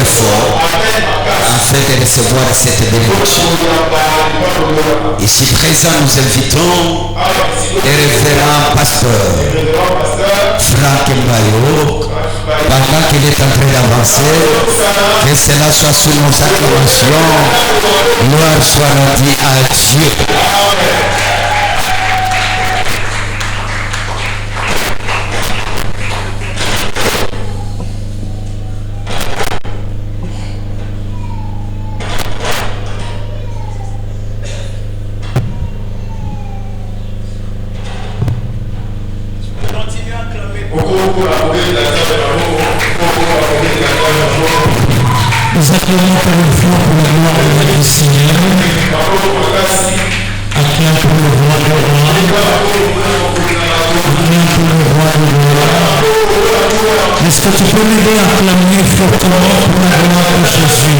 fort afin de recevoir cette bénédiction. Ici présent, nous invitons le révérend pasteur Franck Mbayo, pendant qu'il est en train d'avancer, que cela soit sous nos acclamations. Gloire soit rendue à Dieu. Nous acclamons par une fois pour la gloire de notre Seigneur. Acclame pour le roi de roi. Acclame pour le roi de roi. Est-ce que tu peux m'aider à acclamer fortement pour la gloire de Jésus?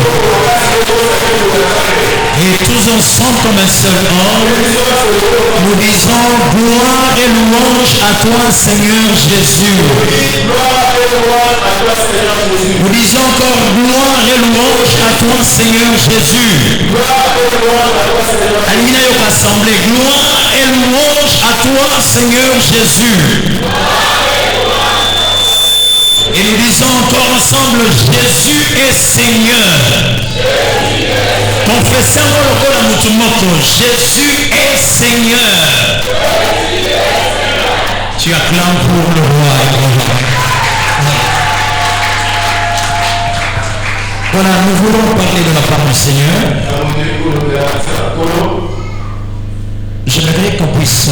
Et tous ensemble comme un seul homme, nous disons gloire et louange à toi Seigneur Jésus. Nous disons encore gloire et louange à toi Seigneur Jésus. Alina Yok Assemblée, gloire et louange à toi Seigneur Jésus. Et nous disons encore ensemble, Jésus est Seigneur. Confessons le rôle à Moutoumoko, Jésus est Seigneur. Tu acclames pour le roi et le roi. Voilà, nous voulons parler de la part du Seigneur. J'aimerais qu'on puisse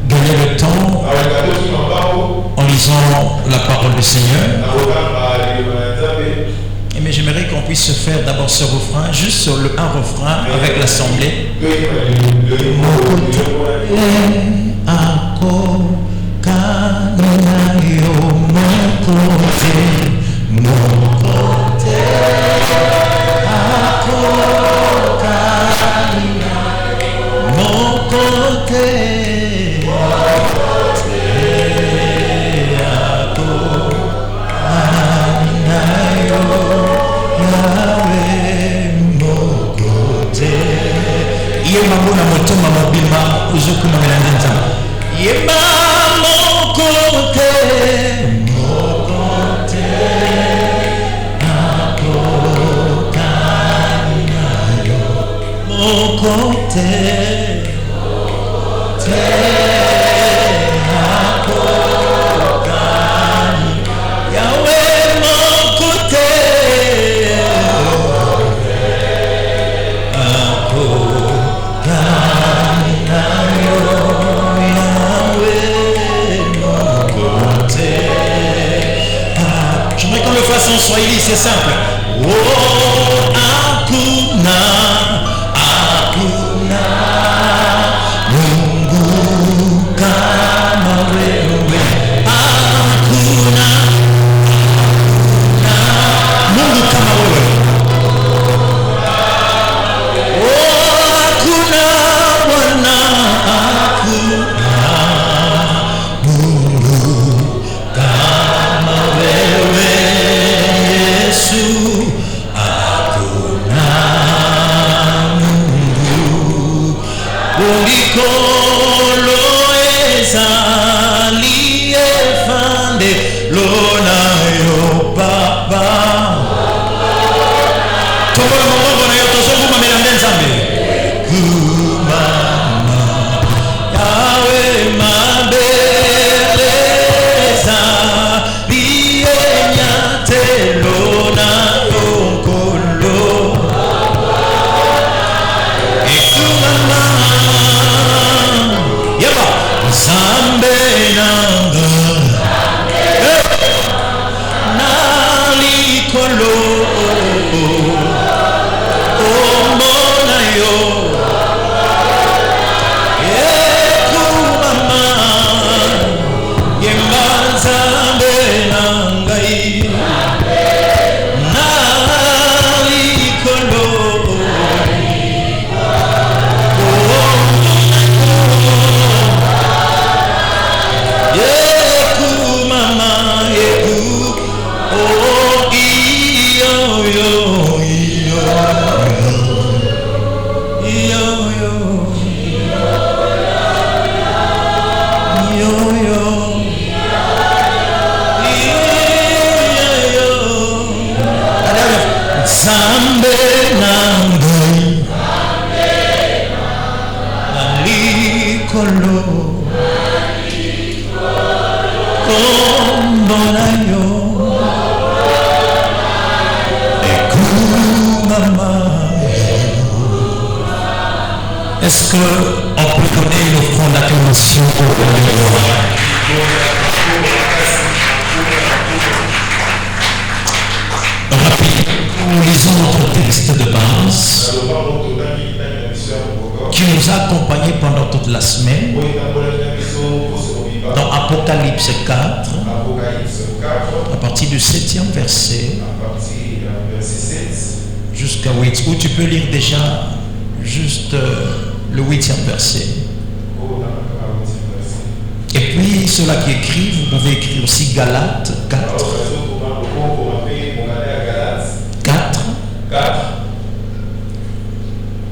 gagner le temps en lisant la parole du Seigneur. Mais j'aimerais qu'on puisse faire d'abord ce refrain, juste sur le un refrain avec l'assemblée. Yemamuna motema mobima uzukuma melandenta. Yemamokote mokote nakokanayo mokote mokote nakokani Yahweh mokote J'aimerais qu'on le fasse en swahili, c'est simple. Oh, hakuna, hakuna Mungu kama wewe. Hakuna, hakuna Mungu kama wewe. Oh, hakuna Bwana, hakuna Mungu kama wewe Yesu. Hakuna Mungu ulikolo ezaliyefande lonayo Baba. Tobola maboko na yo tozokuma melande Nzambe. Kumama Yahweh mabeleza biyenyate lonayo nkolo. Ekumama Yaba Nzambe nanga nalikolo omona yo. Ekumama Yemba Nzambe nangai nalikolo Yeku mama yeku oh iya Est-ce qu'on peut donner une offrande d'acclamation au roi des rois? Rapidement, nous lisons notre texte de base qui nous a accompagnés pendant toute la semaine dans Apocalypse 4 à partir du 7e verset jusqu'à 8, où tu peux lire déjà juste le 8e verset. Et puis ceux-là qui écrivent, vous pouvez écrire aussi Galates 4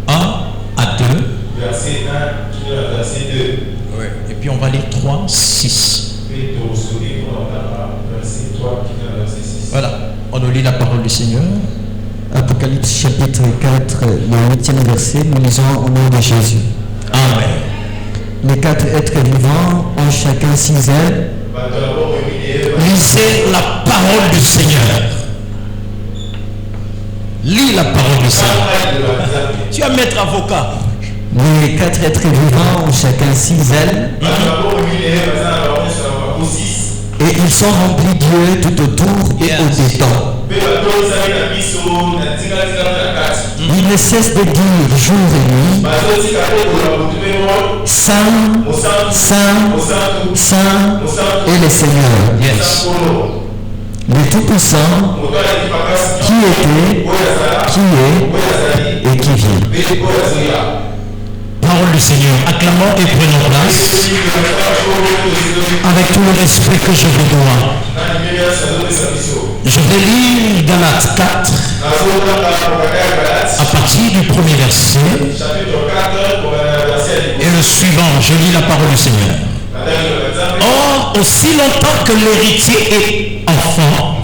1 à 2. Ouais. Et puis on va lire 3, 6. Voilà, on nous lit la parole du Seigneur. Apocalypse chapitre 4, le 8e verset, nous lisons au nom de Jésus. Amen. Les 4 êtres vivants ont chacun 6 ailes. Lisez la parole du Seigneur. Lis la parole du Seigneur. Tu vas mettre avocat. Les 4 êtres vivants ont chacun 6 ailes. Et ils sont remplis d'yeux tout autour et au-dedans. Ils ne cessent de dire jour et nuit, Saint, Saint, Saint est le Seigneur, Yes. le Tout-Puissant, qui était, qui est et qui vient. Parole du Seigneur. Acclamons et prenons place avec tout le respect que je vous dois. Je vais lire Galates 4 à partir du premier verset et le suivant. Je lis la parole du Seigneur. Or, aussi longtemps que l'héritier est enfant,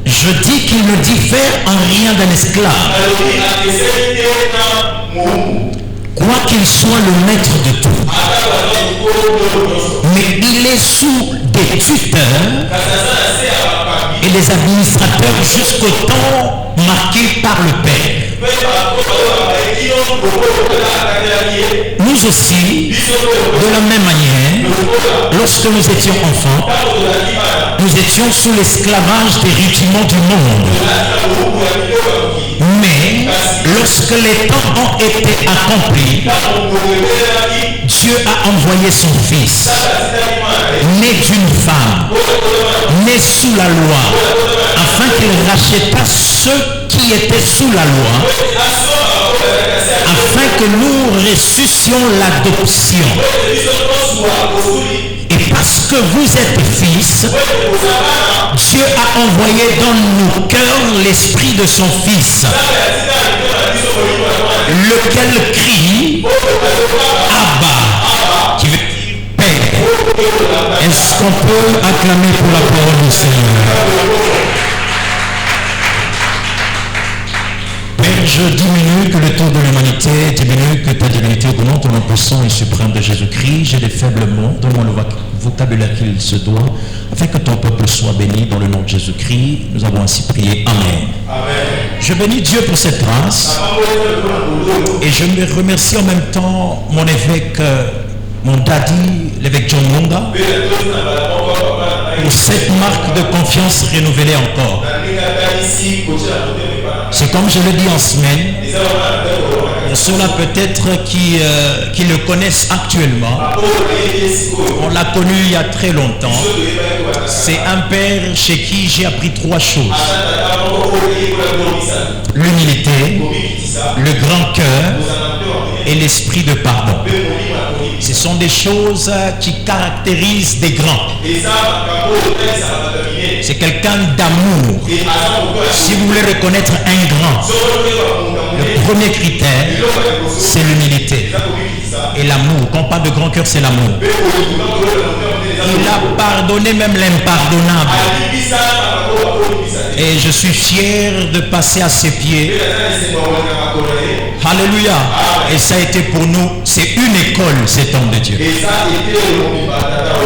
je dis qu'il ne diffère en rien d'un esclave, quoiqu'il soit le maître de tout. Mais il est sous des tuteurs et des administrateurs jusqu'au temps marqué par le Père. Nous aussi, de la même manière, lorsque nous étions enfants, nous étions sous l'esclavage des rudiments du monde. Mais lorsque les temps ont été accomplis, Dieu a envoyé son Fils, né d'une femme, né sous la loi, afin qu'il rachètât ceux qui étaient sous la loi, afin que nous ressuscions l'adoption. Et parce que vous êtes fils, Dieu a envoyé dans nos cœurs l'esprit de son Fils, lequel crie Abba, qui veut dire Père. Est-ce qu'on peut acclamer pour la parole du Seigneur? Père, je diminue que le tour de l'humanité diminue, que ta divinité augmente au nom puissant et suprême de Jésus-Christ. J'ai des faibles mots, donne-moi le vocabulaire qu'il se doit, afin que ton peuple soit béni dans le nom de Jésus-Christ. Nous avons ainsi prié. Amen. Amen. Je bénis Dieu pour cette grâce et je me remercie en même temps mon évêque, mon daddy, l'évêque John Munga, pour cette marque de confiance renouvelée encore. C'est comme je le dis en semaine, pour ceux-là peut-être qui le connaissent actuellement, on l'a connu il y a très longtemps. C'est un père chez qui j'ai appris 3 choses. L'humilité, le grand cœur et l'esprit de pardon. Ce sont des choses qui caractérisent des grands. C'est quelqu'un d'amour. Si vous voulez reconnaître un grand, le premier critère, c'est l'humilité. Et l'amour. Quand on parle de grand cœur, c'est l'amour. Il a pardonné même l'impardonnable. Et je suis fier de passer à ses pieds. Alléluia. Et ça a été pour nous, c'est une école, cet homme de Dieu.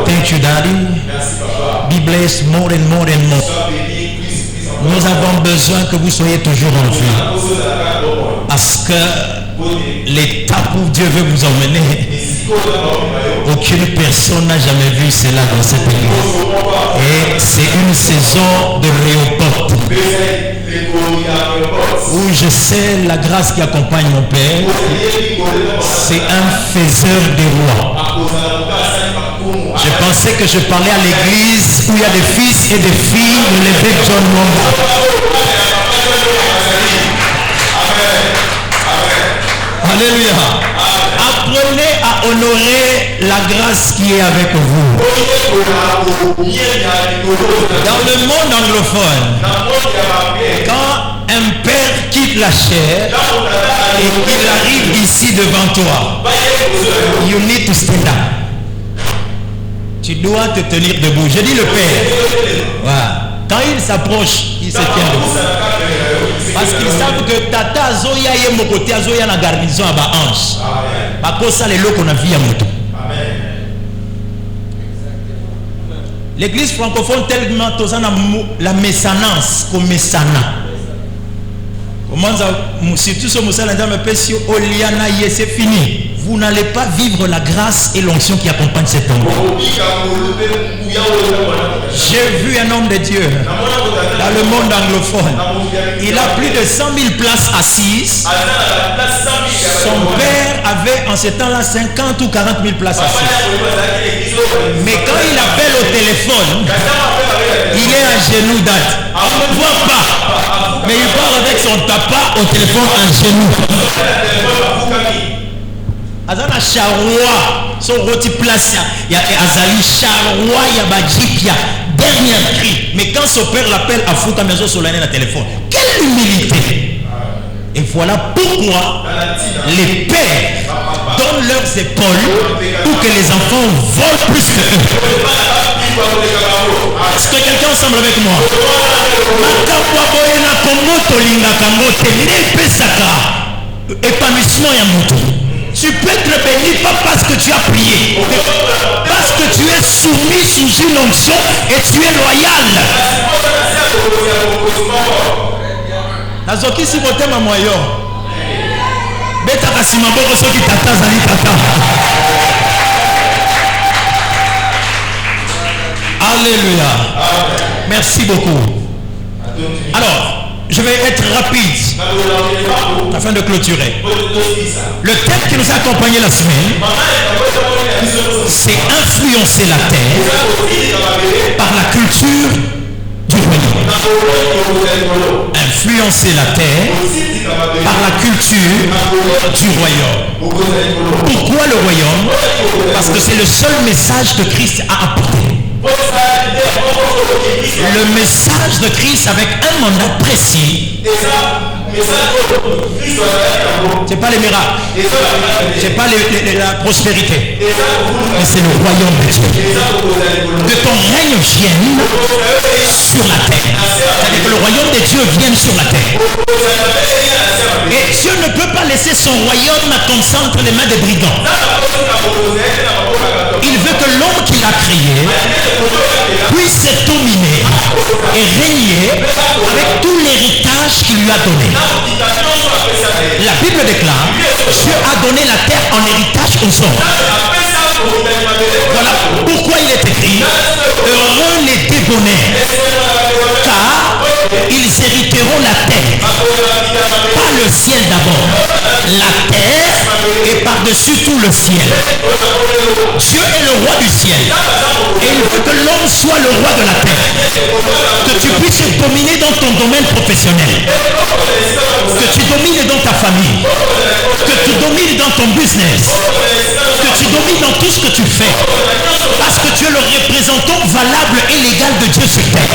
Thank you, Daddy. Be blessed more and more and more. Nous avons besoin que vous soyez toujours en vie. Parce que l'étape où Dieu veut vous emmener, aucune personne n'a jamais vu cela dans cette église. Et c'est une saison de réopote. Où je sais la grâce qui accompagne mon Père. C'est un faiseur des rois. Je pensais que je parlais à l'église où il y a des fils et des filles de l'évêque John Wamba. Alléluia. Apprenez à honorer la grâce qui est avec vous. Dans le monde anglophone, quand un père quitte la chair et qu'il arrive ici devant toi, you need to stand up. Tu dois te tenir debout. Je dis le père. Voilà. Quand il s'approche, il se tient debout. Parce qu'ils savent que Tata Azoya est mon côté, Azoya la garnison à Bahanche. Parce que ça, les lots qu'on a vu à moto. L'église francophone tellement la mésanance comme mésana. Comment ça, surtout ce Moussa Landa me pèse sur Oliana, c'est fini. Vous n'allez pas vivre la grâce et l'onction qui accompagne cet homme. J'ai vu un homme de Dieu dans le monde anglophone. Il a plus de 100 000 places assises. Son père avait en ce temps-là 50 ou 40 000 places assises. Mais quand il appelle au téléphone, il est à genoux date. On ne voit pas. Mais il parle avec son papa au téléphone en genoux. Azana charroi, son roti place, il y a Azali charroi, il y a Badjip, il y a dernier cri. Mais quand son père l'appelle à foutre à maison sur l'année de téléphone, quelle humilité! Et voilà pourquoi les pères donnent leurs épaules pour que les enfants volent plus que eux. Est-ce que quelqu'un ensemble avec moi? Épanouissement et amour. Tu peux être béni pas parce que tu as prié, parce que tu es soumis sous une onction et tu es loyal. Nazoki si bote ma moyo. Beta kasima boko soki tata zali tata. Alléluia. Merci beaucoup. Alors, je vais être rapide afin de clôturer. Le thème qui nous a accompagné la semaine, c'est influencer la terre par la culture du royaume. Influencer la terre par la culture du royaume. Pourquoi le royaume? Parce que c'est le seul message que Christ a apporté. Le message de Christ avec un mandat précis. C'est pas les miracles, c'est pas la prospérité, mais c'est le royaume de Dieu. Que ton règne vienne sur la terre. C'est-à-dire que le royaume de Dieu vienne sur la terre. Et Dieu ne peut pas laisser son royaume comme ça entre les mains des brigands. Il veut que l'homme qu'il a créé puisse dominer et régner avec tout l'héritage qu'il lui a donné. La Bible déclare, Dieu a donné la terre en héritage aux hommes. Voilà pourquoi il est écrit, heureux les débonnaires, car ils hériteront la terre. Pas le ciel d'abord, la terre et par-dessus tout le ciel. Dieu est le roi du ciel et il veut que l'homme soit le roi de la terre. Que tu puisses dominer dans ton domaine professionnel, que tu domines dans ta famille, que tu domines dans ton business, que tu domines dans tout ce que tu fais. Parce que tu es le représentant valable et légal de Dieu sur terre.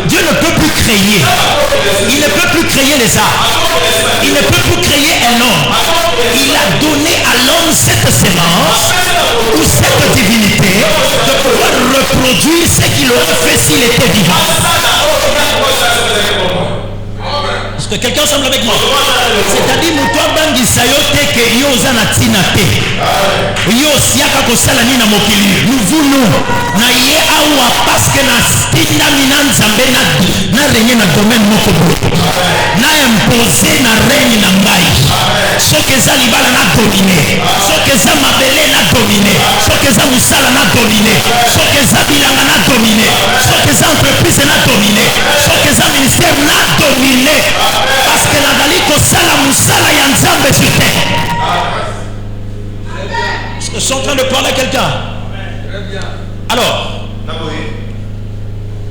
Dieu ne peut plus créer. Il ne peut plus créer les arts. Il ne peut plus créer un homme. Il a donné à l'homme cette sémence ou cette divinité de pouvoir reproduire ce qu'il aurait fait s'il était vivant. Est-ce que quelqu'un semble avec moi? C'est-à-dire, Moutoua Bangi Sayote que Yoza Natinate. Yo siaka kosala ni na mokili. Nous voulons na ye awa parce que na stina minan zambe na régner na domaine moko na imposer na règne na ngai. Soki eza libala na dominer. Soki eza mabele na dominer. Soki eza musala na dominer. Soki eza bilanga na dominer. Soki eza entreprise na dominer. Soki eza ministère na dominer. Parce que nazali kosala musala ya nzambe sur terre. Est-ce que je suis en train de parler à quelqu'un? Alors,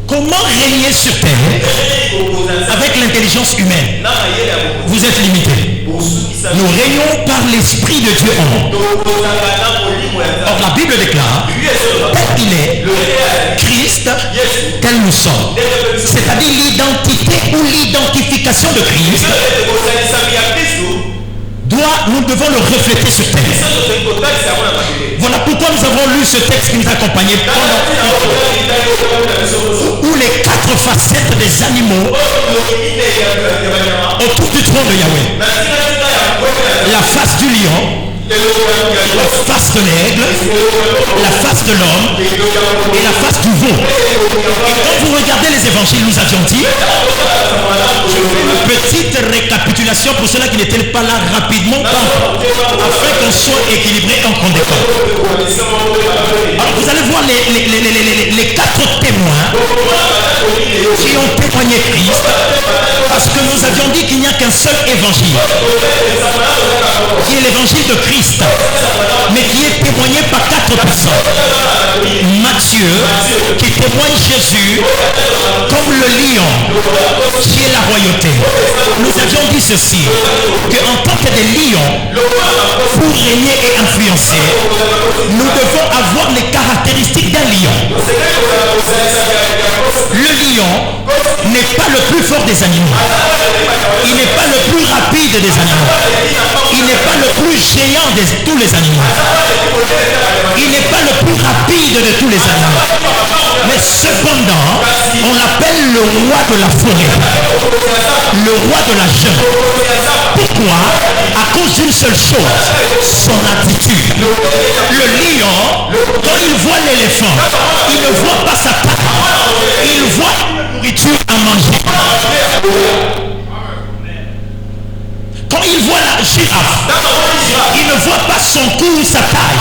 comment régner sur terre avec l'intelligence humaine? Vous êtes limité. Nous régnons par l'Esprit de Dieu en nous. Or la Bible déclare, tel qu'il est, Christ, tel nous sommes. C'est-à-dire l'identité ou l'identification de Christ nous devons le refléter sur terre. Voilà pourquoi nous avons lu ce texte qui nous accompagnait où les 4 facettes des animaux autour du trône de Yahweh. La face du lion, la face de l'aigle, la face de l'homme et la face du veau. Et quand vous regardez les évangiles, nous avions dit, je fais une petite récapitulation pour ceux-là qui n'étaient pas là rapidement, afin qu'on soit équilibré en conséquence. Alors vous allez voir les 4 témoins qui ont témoigné Christ, parce que nous avions dit qu'il n'y a qu'un seul évangile, qui est l'évangile de Christ, mais qui est témoigné par 4 personnes. Matthieu, qui témoigne Jésus comme le lion, qui est la royauté. Nous avions dit ceci, qu'en tant que des lions, pour régner et influencer, nous devons avoir les caractéristiques d'un lion. Le lion n'est pas le plus fort des animaux. Il n'est pas le plus rapide des animaux. Il n'est pas le plus géant de tous les animaux. Il n'est pas le plus rapide de tous les animaux. Mais cependant, on l'appelle le roi de la forêt. Le roi de la jungle. Pourquoi? À cause d'une seule chose, son attitude. Le lion, quand il voit l'éléphant, il ne voit pas sa patte. Il voit une nourriture à manger. Quand il voit la girafe, il ne voit pas son cou ou sa taille.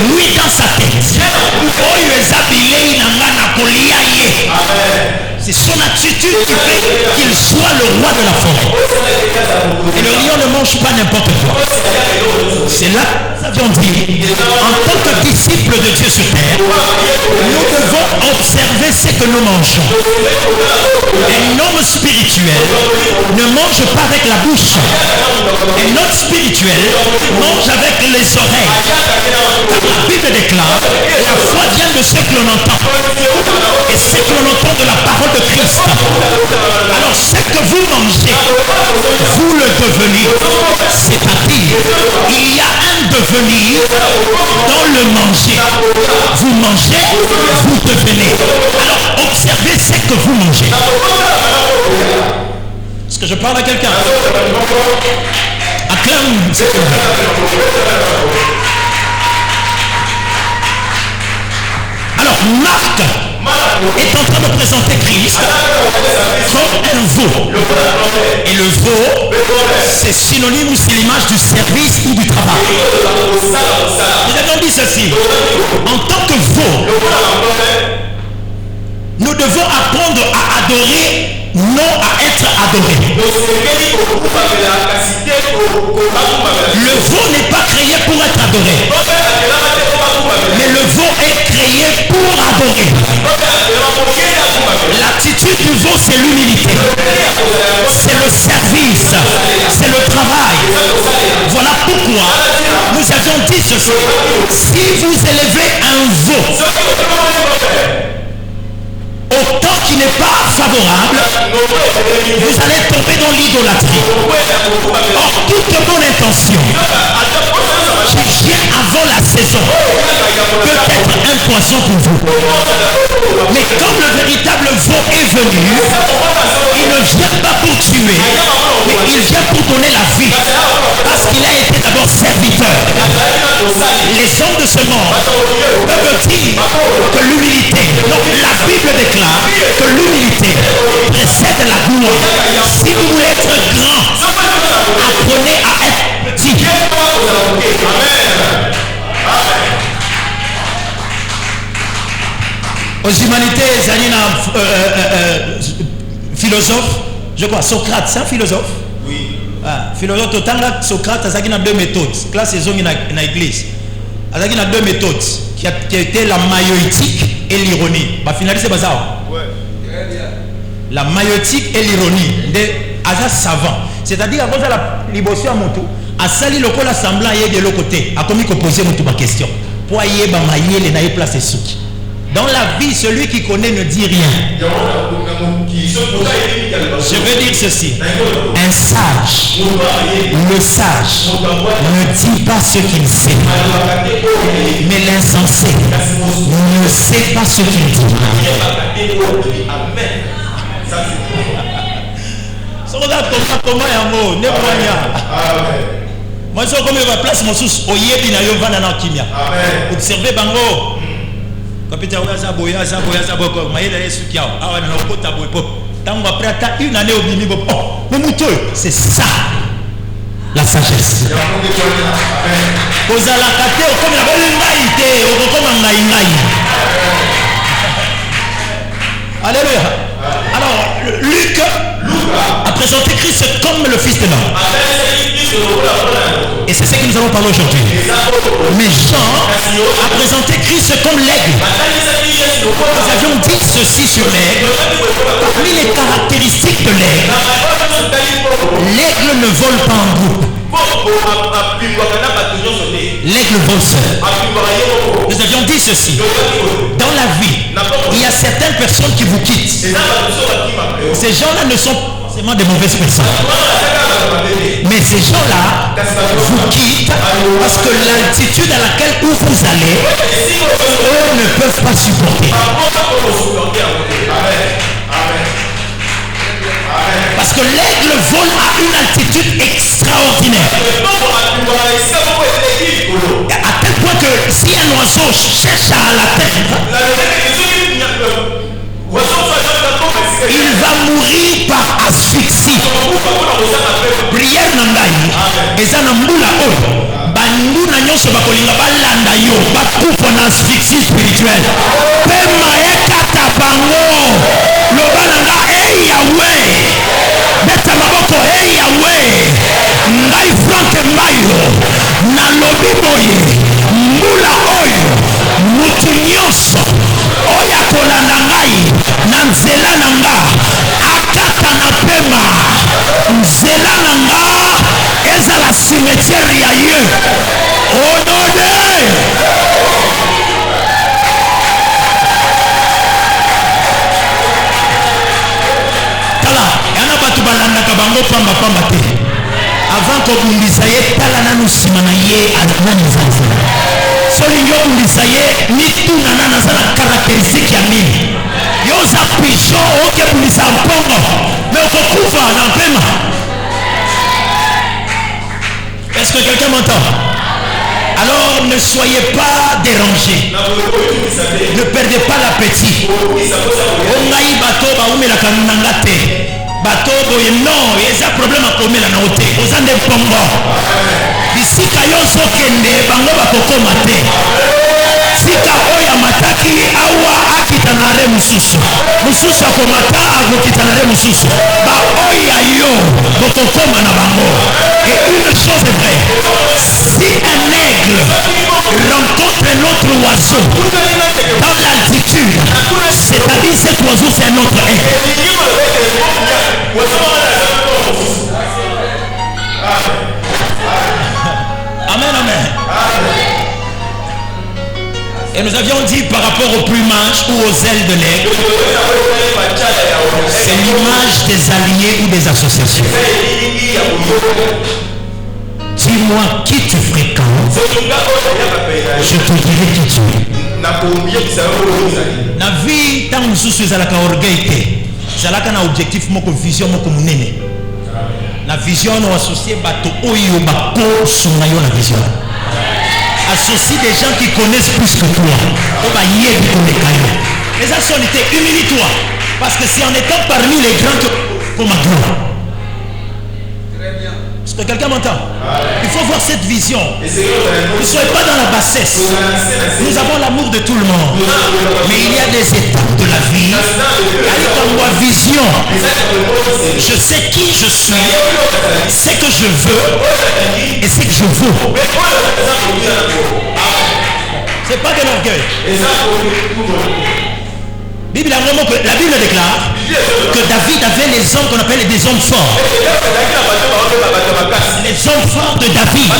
Lui dans sa tête. C'est son attitude qui fait qu'il soit le roi de la forêt. Et le lion ne mange pas n'importe quoi. C'est là que nous avions dit, en tant que disciples de Dieu sur terre, nous devons observer ce que nous mangeons. Un homme spirituel ne mange pas avec la bouche. Un homme spirituel mange avec les oreilles. La Bible déclare, la foi vient de ce que l'on entend. Et ce que l'on entend de la parole de Christ. Alors ce que vous mangez, vous le devenez. C'est-à-dire, il y a un devenir dans le manger. Vous mangez, vous devenez. Alors observez ce que vous mangez. Est-ce que je parle à quelqu'un? Acclame ce que Alors Marc est en train de présenter Christ comme un veau. Et le veau, c'est synonyme ou c'est l'image du service ou du travail. Nous avons dit ceci. En tant que veau, nous devons apprendre à adorer, non à être adoré. Le veau n'est pas créé pour être adoré. Mais le veau est créé pour adorer. L'attitude du veau, c'est l'humilité. C'est le service. C'est le travail. Voilà pourquoi Si vous élevez un veau au temps qui n'est pas favorable, vous allez tomber dans l'idolâtrie. Or, toute bonne intention qui vient avant la saison peut être un poison pour vous. Mais comme le véritable veau est venu, il ne vient pas pour tuer, mais il vient pour donner la vie. Parce qu'il a été d'abord serviteur. Les hommes de ce monde peuvent dire que l'humilité, donc la Bible déclare que l'humilité précède la gloire. Si vous voulez être grand, apprenez à être petit. Aux humanités, Zanina, philosophe, je crois, Socrate, c'est un philosophe? Oui. Philosophe total, Socrate, il a deux méthodes. Classe ils ont dans l'église. Il a deux méthodes qui étaient la maïotique et l'ironie. Finalement, c'est ça. La maïotique et l'ironie. Des savant. C'est-à-dire, avant la libération à mon tour, à sali le col assemblant et de l'autre côté, a commis qu'on posait ma question. Pourquoi y est maïe les naïs place et souki? Dans la vie, celui qui connaît ne dit rien. Je veux dire ceci. Un sage, le sage, ne dit pas ce qu'il sait. Mais l'insensé ne sait pas ce qu'il dit. Moi, je suis comme je place mon sous au yébi na yo vana na kimia. Observez bango. Kapita oyaza boya za boko maïla yesu kiao. Awa na okota boy pop. Tango après ta une année au bimi bo. Momuto, c'est ça. La sagesse. Kozala kate o comme la ngai te, o comme ngai. Alléluia. Alors, Luc a présenté Christ comme le Fils de l'homme. Et c'est ce que nous allons parler aujourd'hui. Mais Jean a présenté Christ comme l'aigle. Nous avions dit ceci sur l'aigle. Parmi les caractéristiques de l'aigle, l'aigle ne vole pas en groupe. L'aigle vole seul. Nous avions dit ceci. Dans la vie, il y a certaines personnes qui vous quittent. Ces gens-là ne sont pas forcément des mauvaises personnes. Mais ces gens-là vous quittent parce que l'altitude à laquelle vous allez, eux ne peuvent pas supporter. Parce que l'aigle vole à une altitude extraordinaire. À tel point que si un oiseau cherche à l'atteindre, il va mourir par asphyxie. Prière nangai. Eza na mbula oyo. Banduna nyonso bakolinga balanda yo bakufa na asphyxie spirituelle. Pema ekata bango. Loba nanga hey Yahweh. Beta maboko hey Yahweh. Ngai Frank Mayo. Na lobi boye. Mbula oyo. Mutu nyonso. Oya kolanda ngai. Na nzela nanga. Akata na pema. Nzela nanga. Eza la cimetière ya ye. Onode. Tala, yana batu balanda kabango pamba te. Avant ko bundisa ye tala nanu sima na ye anani zanza. Soli yo bundisa ye ni tuna nana sana caractéristique ya nini. Yo za pigeon oke bundisa mpongo. Mais okufa na pema. Est-ce que quelqu'un m'entend? Alors ne soyez pas dérangés. Ne perdez pas l'appétit. Ongai bato ba umela kananga te. Bato boye non, il y a un problème à commettre na ote. Ozande pongo. Bisika yoso kende bango bakokoma te. Sika oya mataki awa akitanare mususu. Mususu akomata akokitanare mususu. Ba oya yo bokokoma na bango. Et une chose est vraie. Si un aigle rencontre un autre oiseau dans l'altitude, c'est-à-dire cet oiseau c'est un autre aigle. Amen, amen. nous avions dit par rapport au plumage ou aux ailes de l'aigle, c'est l'image des alliés ou des associations. Dis-moi qui tu fréquentes, je te dirai qui tu es. La vie, tant que je suis à la orgueil, c'est là qu'on a objectif, mon vision, mon communé. La vision, nous associer bateau, oyo, bako, sunayo la vision. Associe des gens qui connaissent plus que toi. Les associations, humilie-toi. Parce que c'est en étant parmi les grands que pour ma gloire. Est-ce que quelqu'un m'entend? Il faut voir cette vision. Ne soyez pas dans la bassesse. Nous avons l'amour de tout le monde. Mais il y a des étapes de la vie. Avec ma vision, je sais qui je suis, ce que je veux et ce que je vaux. C'est pas de l'orgueil. La Bible déclare que David avait les hommes qu'on appelle des hommes forts. Les hommes forts de David.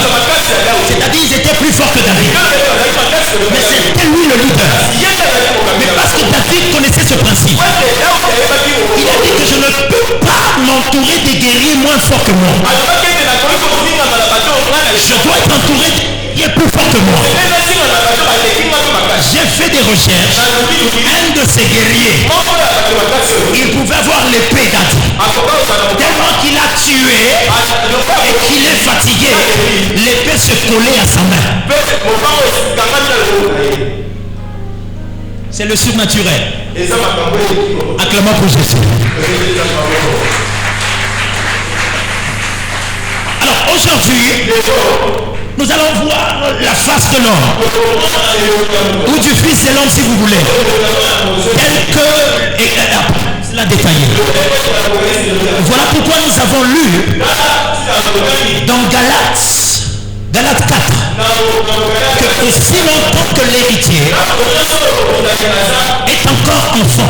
C'est-à-dire qu'ils étaient plus forts que David. Mais c'était lui le leader. Mais parce que David connaissait ce principe, il a dit que je ne peux pas m'entourer des guerriers moins forts que moi. Je dois être entouré qui est plus fort que moi. J'ai fait des recherches. Un de ces guerriers, il pouvait avoir l'épée d'Adi. Tellement qu'il a tué et qu'il est fatigué, l'épée se collait à sa main. C'est le surnaturel. Acclamons pour Jésus. Alors aujourd'hui, nous allons voir la face de l'homme, ou du fils de l'homme si vous voulez, tel que c'est la détaillée. Voilà pourquoi nous avons lu dans Galates 4 que aussi longtemps que l'héritier est encore enfant,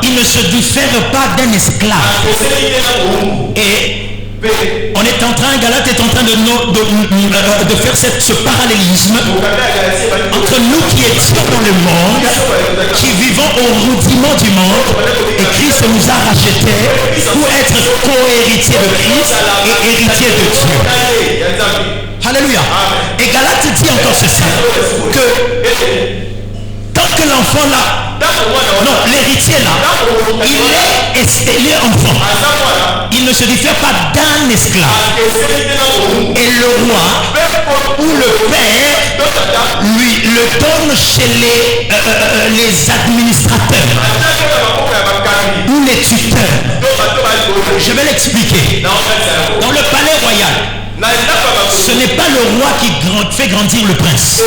il ne se diffère pas d'un esclave. Et on est en train, Galate est en train de faire ce parallélisme entre nous qui étions dans le monde, qui vivons au rudiment du monde, et Christ nous a rachetés pour être co-héritiers de Christ et héritiers de Dieu. Alléluia. Et Galate dit encore ceci, que tant que l'enfant là, non, l'héritier là, il est enfant. Il ne se diffère pas d'un esclave. Et le roi ou le père lui le donne chez les administrateurs ou les tuteurs. Je vais l'expliquer. Dans le palais royal, ce n'est pas le roi qui fait grandir le prince.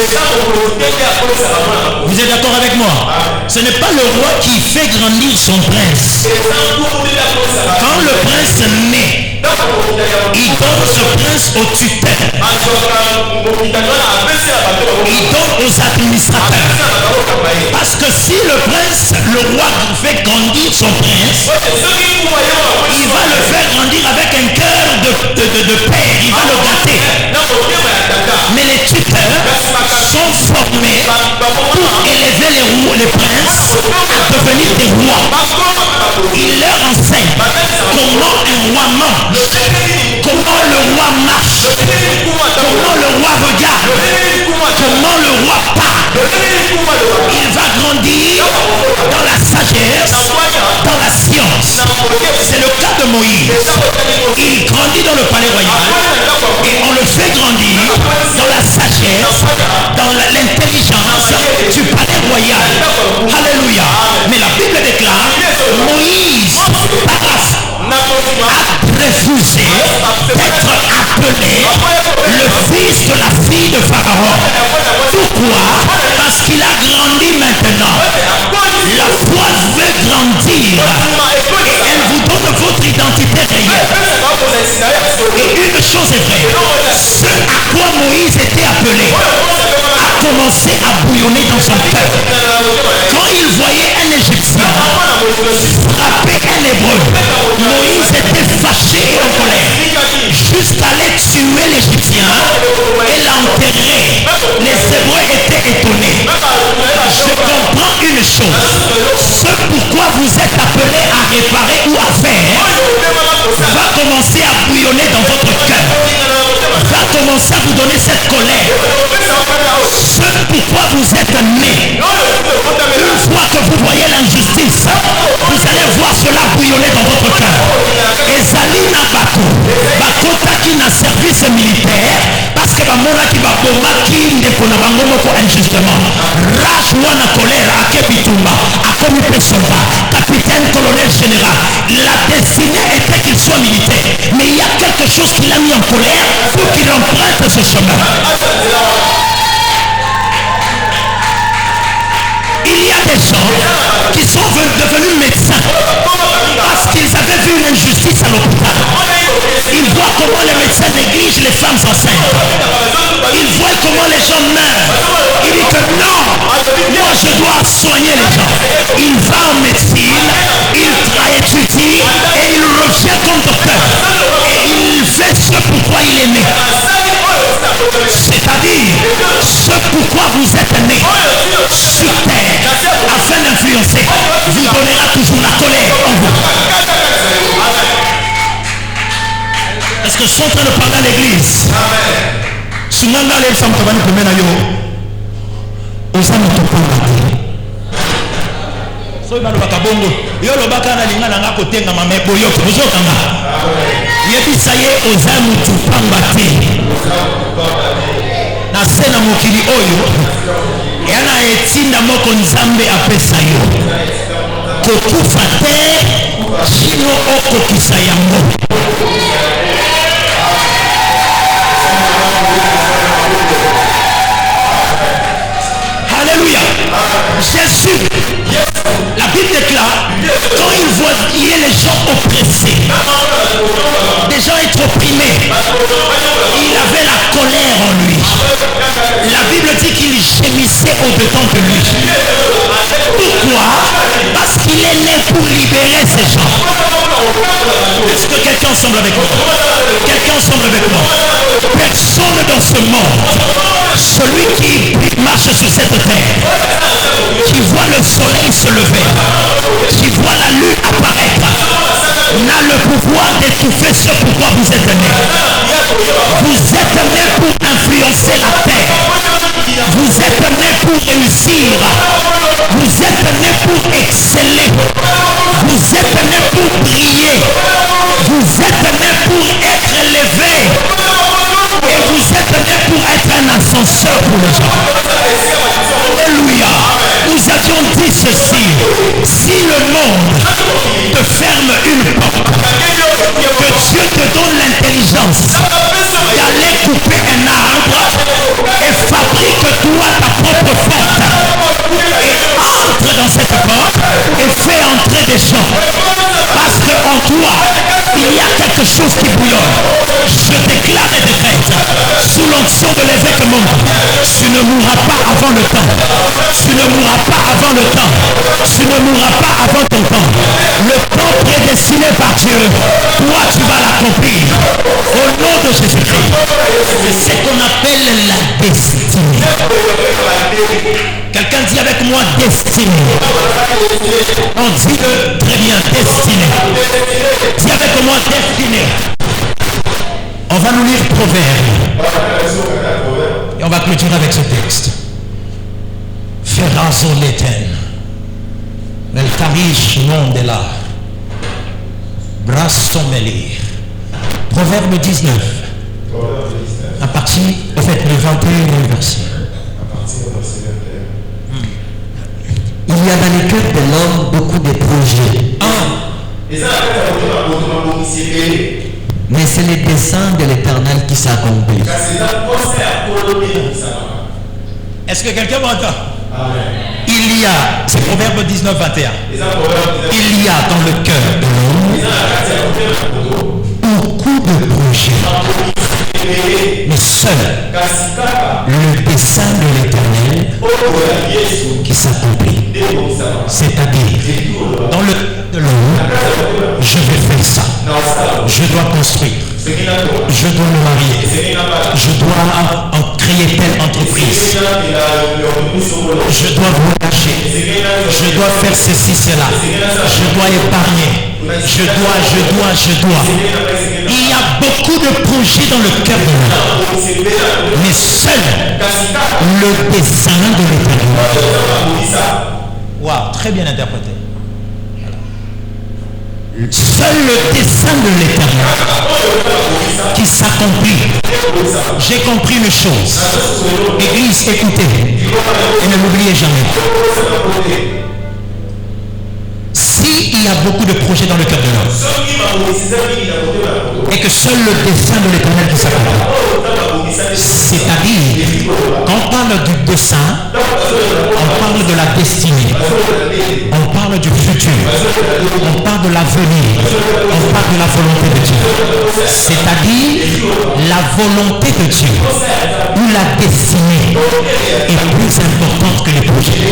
Vous êtes d'accord avec moi? Ce n'est pas le roi qui fait grandir son prince. Quand le prince naît, il donne ce prince au tuteur. Il donne aux administrateurs. Parce que si le prince, le roi fait grandir son prince, il va le faire grandir avec un cœur de père. Il va le gâter. Mais les tuteurs sont formés pour élever les princes à devenir des rois. Ils leur enseignent comment un roi mange, comment le roi marche, comment le roi regarde, comment le roi parle. Il va grandir dans la sagesse, dans la science. C'est le cas de Moïse. Il grandit dans le palais royal et on le fait grandir dans la sagesse, dans l'intelligence du palais royal. Alléluia. Mais la Bible déclare, Moïse a refusé d'être appelé le fils de la fille de Pharaon. Pourquoi? Parce qu'il a grandi maintenant. La foi veut grandir et elle vous donne votre identité réelle. Et une chose est vraie, ce à quoi Moïse était appelé a commencé à bouillonner dans son cœur. Quand il voyait un Égyptien frapper un Hébreu, Moïse était fâché et en colère, jusqu'à aller tuer l'Égyptien et l'enterrer. Les Hébreux étaient étonnés. chose. Ce pourquoi vous êtes appelés à réparer ou à faire va commencer à bouillonner dans votre cœur. Va commencer à vous donner cette colère. Ce pourquoi vous êtes nés. Une fois que vous voyez l'injustice, vous allez voir cela bouillonner dans votre cœur. Et Zalina Bako, Bakota qui n'a service militaire, parce que Bamona qui va bomba qui ne connaît pas injustement. Rage ou la colère à Kebitumba, à Komi Pesomba, capitaine, colonel, général. La destinée était qu'il soit militaire. Mais il y a quelque chose qui l'a mis en colère pour qu'il emprunte ce chemin. Il y a des gens qui sont devenus médecins parce qu'ils avaient vu une injustice à l'hôpital. Ils voient comment les médecins négligent les femmes enceintes. Ils voient comment les gens meurent. Il dit que non, moi je dois soigner les gens. Il va en médecine, il étudie et il revient comme docteur. Et il fait ce pourquoi il est né. C'est-à-dire ce pourquoi vous êtes né sur terre afin d'influencer vous donnera toujours la colère en vous. Est-ce que je suis en train de parler à l'église? Sunganga les femmes tovani komena yo osana topanga so ba lobaka bongo yo lobaka na linga na ngako tenga mame boyo bozokanga yebisa ye ozamu tupanga te na sena mokili oyo yana etinda moko nzambe apesa yo kokufa te sino okokisa yango. Alléluia. Jésus, la Bible déclare, quand il voyait les gens oppressés, des gens être opprimés, il avait la colère en lui. La Bible dit qu'il gémissait au-dedans de lui. Pourquoi? Parce qu'il est né pour libérer ces gens. Est-ce que quelqu'un semble avec moi? Quelqu'un semble avec moi? Personne dans ce monde, celui qui marche sur cette terre, qui voit le soleil se lever, qui voit la lune apparaître, n'a le pouvoir d'étouffer ce pourquoi vous êtes nés. Vous êtes nés pour influencer la terre. Vous êtes nés pour réussir. Vous êtes nés pour exceller. Vous êtes nés pour briller. Vous êtes nés pour être élevés. Et vous êtes nés pour être un ascenseur pour les gens. Alléluia. Nous avions dit ceci. Si le monde te ferme une porte, que Dieu te donne l'intelligence d'aller couper un arbre et fabrique-toi ta propre porte. Et entre dans cette porte et fais entrer des gens. Parce qu'en toi, il y a quelque chose qui bouillonne. Je déclare et décrète, sous l'onction de l'évêque monde, tu ne mourras pas avant le temps. Tu ne mourras pas avant le temps. Tu ne mourras pas avant ton temps. Le temps prédestiné par Dieu, toi tu vas l'accomplir. Au nom de Jésus-Christ. C'est ce qu'on appelle la destinée. Quelqu'un dit avec moi destinée. On dit le très bien destinée. Dis avec moi destinée. On va nous lire Proverbe. Et on va clôturer avec ce texte. Ferrazo l'Éterne. El Tarish non de là. Brasso melir. Proverbe 19. À partir, en fait, le 21 verset. Il y a dans le cœur de l'homme beaucoup de projets. Mais c'est le dessein de l'Éternel qui s'accomplit. Est-ce que quelqu'un m'entend? Il y a, c'est Proverbe 19, 21. Il y a dans le cœur de l'homme beaucoup de projets. Mais seul le dessein de l'Éternel qui s'accomplit. C'est-à-dire, dans le de l'homme, je vais faire ça. Je dois construire. Je dois me marier. Je dois en créer telle entreprise. Je dois voyager. Je dois faire ceci, cela. Je dois épargner. Je dois. Il y a beaucoup de projets dans le cœur de l'homme. Mais seul le dessein de l'Éternel. Waouh, très bien interprété. Seul le dessein de l'Éternel qui s'accomplit. J'ai compris une chose. Église, écoutez et ne l'oubliez jamais. S'il y a beaucoup de projets dans le cœur de l'homme et que seul le dessein de l'Éternel qui s'accomplit, c'est-à-dire quand on parle du dessein, on parle de la destinée, on parle du futur, on parle de l'avenir, on parle de la volonté de Dieu, c'est-à-dire la volonté de Dieu ou la destinée est plus importante que les projets.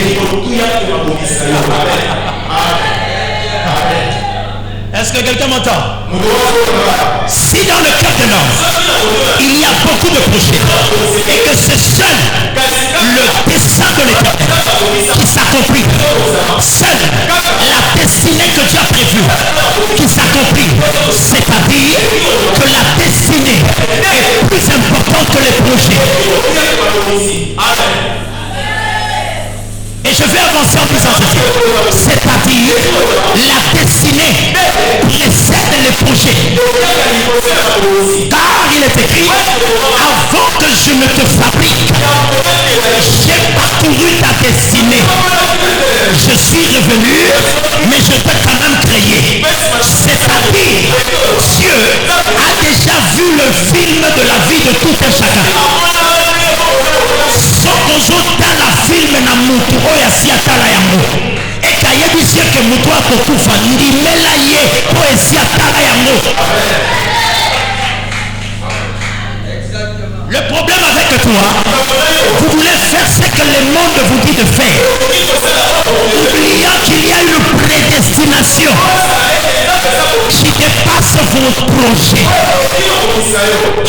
Est-ce que quelqu'un m'entend? Si dans le cœur de l'homme, il y a beaucoup de projets et que c'est seul le dessein de l'Éternel qui s'accomplit, seul la destinée que Dieu a prévue qui s'accomplit, c'est-à-dire que la destinée est plus importante que les projets. Et je vais avancer en disant ceci. C'est-à-dire, la destinée précède les projets. Car il est écrit, avant que je ne te fabrique, j'ai parcouru ta destinée. Je suis revenu, mais je t'ai quand même créé. C'est-à-dire, Dieu a déjà vu le film de la vie de tout un chacun. Sokozotala filme na mutu oyo asiatala yango ekayebi ke mutu akokufa ndimela ye po esiatala yango. Le problème avec toi, vous voulez faire ce que le monde vous dit de faire, oubliant qu'il y a une prédestination qui dépasse vos projets.